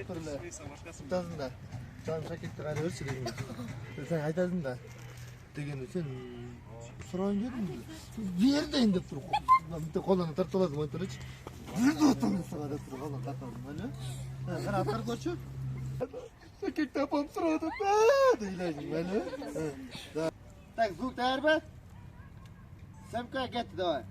turla. Aytasın da. Canım şaketli qayda berçi degende. Sen aytasın da. Degende sen so'rayın dedim. Berdeyin dep turib. Bitta qo'lini tartaladim o'tirich. Bir o'tini sig'ada turib qo'lini tartaladim mana. Qarab qarab ko'rchi. Şakek tapam sırada. Deyiləcək mana. Tak, звук tayar mı? Semka get daha.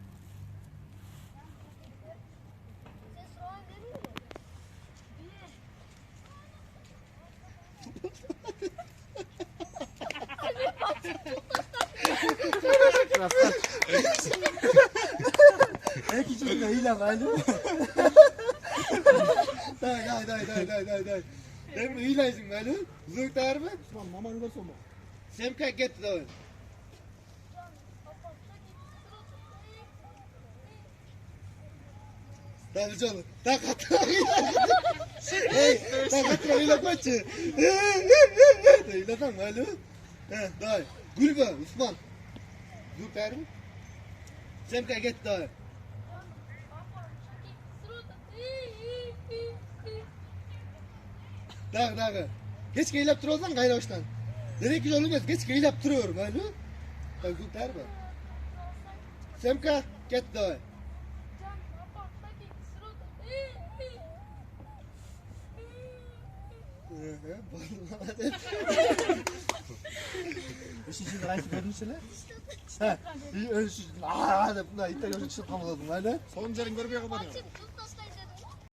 Eki çok da hile var. Day. Sen mi hileysin böyle? Zık der mi? Mamanı da sorma. Semka get daha. Tabii canım. Tak hatta. Hey, tak hatta hile koçu. Hile tam böyle. Day. Gülbe Osman. Zık der mi? Semka get daha. Dağı. Geç geylep duruyorsan gayrı hoştan. Nereye ki olmaz, geç geylep duruyorum öyle. Bak bu der mi? Semka, get dağı. Üçüncü lirayı görmüşsün ha? Üçüncü. Bunlar İtalyanca çıkamadım öyle. Son yerin görmeye kapatıyorum.